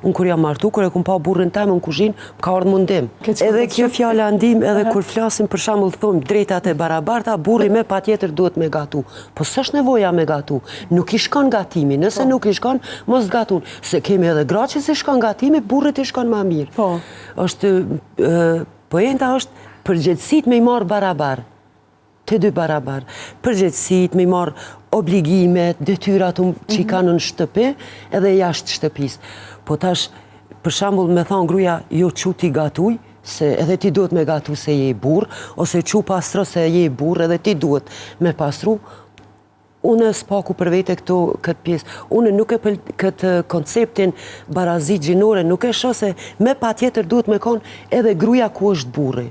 Unë kur jam martu, kur e kum pa burrin temë në kuzhinë, ka ardhur mundim. Edhe kjo fjala ndim, edhe kur flasim për shembull thonë drejtat e barabarta, burri me patjetër duhet me gatu. Po s'është nevoja me gatu. Nuk i shkon gatimi. Nëse nuk i shkon, mos gatun. Se kemi edhe gra që si shkon gatimi, burrit i shkon më mirë. Po. Poenta është përgjegjësit me i marë barabar. Të dy barabar. Përgjegjësit me i marë obligimet, detyrat që i kanë në shtëpi edhe jashtë shtëpis. Po tash, për shembull me thonë gruaja, jo që ti gatuj, se edhe ti duhet me gatu se je i burr, ose që pastro se je i burr, edhe ti duhet me pastru. Unë s'paku për vete këtë pjesë. Unë nuk e për këtë konceptin barazi gjinore, nuk e shoh se me patjetër duhet me konë edhe gruaja ku është burri.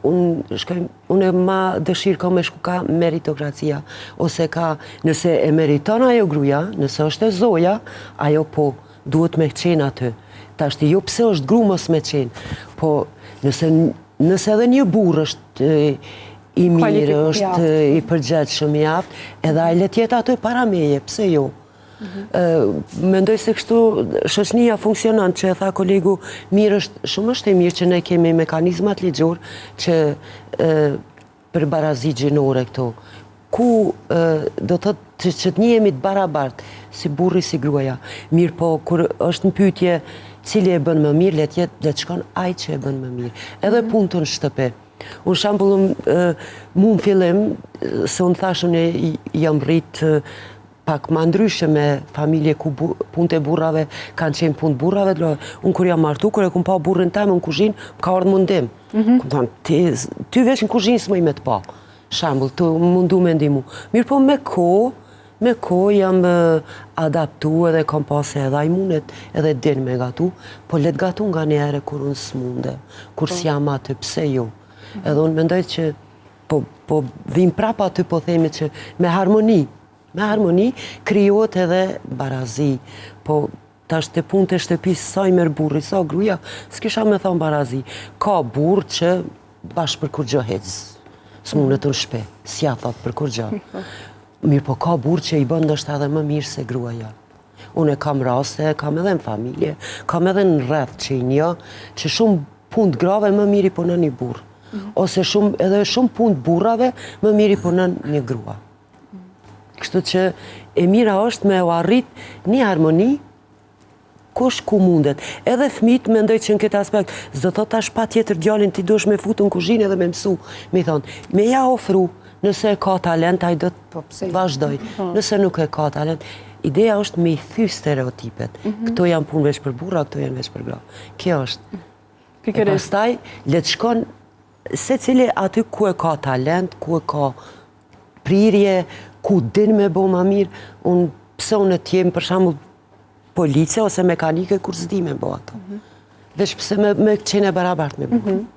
Unë ma dëshirë ka me shku ka meritokracia, ose ka, nëse e meriton ajo gruaja, nëse është e zoja, ajo po duhet me qenë aty. Tashti jo pse është gru mos me qenë, po nëse edhe një burr është i mirë, është i përgjithshëm i aftë, edhe ai le të jetë aty para meje, pse jo? Mendoj se kështu shoqënia funksionon, që e tha kolegu, shumë është e mirë që ne kemi mekanizmat ligjor që për barazi gjinore këto, ku do thotë që të njihemi të barabartë, si burri si gruaja. Mirë po, kur është në pyetje cili e bën më mirë, le të shkon ai që e bën më mirë. Edhe punën në shtëpi. Unë shembull, mu në fillim, se unë thashën jam rritë pak ma ndryshe me familje ku punët e burrave kanë qenë punë burrave. Unë kur jam martu, kur e kum pa burrin temë në kuzhinë, ka ardhur mundim. Kum thonë, ty veç në kuzhinë s'moj me të pa. Shembull, të mundu me ndimu. Mirë po me kohë jam adaptu edhe kam pasë edhe ajmunet edhe din me gatu, po let gatu nga një ere kur unë s'munde, kur s'jam aty, pse jo. Edhe unë mendoj që po vim prapa aty po themi që me harmoni krijohet edhe barazi. Po tash të punë të shtëpisë sa i merr burri, sa gruaja, s'kisha me thonë barazi. Ka burr që bashkë për kur gjë hec. S'mundet në shtëpi, s'ja thot për kur gjë. Mirë po ka burr që i bën ndoshta edhe më mirë se gruaja. Unë kam raste, kam edhe në familje, kam edhe në rreth që i një, që shumë punë grave më mirë i punon një burr. Ose edhe shumë punë burrave më mirë i punon një grua. Kështu që e mira është me u arrit një harmoni kush ku mundet. Edhe fëmijët mendoj që në këtë aspekt, s'do thot tash patjetër djalin ti duhesh me futur në kuzhinë edhe me mësu. Me thonë, me ja ofru, nëse e ka talent, ai do të vazhdoj. Nëse nuk e ka talent, ideja është me i thy stereotipet. Këto janë punë veç për burra, këto janë veç për gra. Kjo është. E pastaj, le të shkon secili aty ku e ka talent, ku e ka prirje, ku din me bo ma mirë. Pse unë të jem për shembull policia ose mekanike kur s'di me bo ato. Veç pse me qene barabart me bo.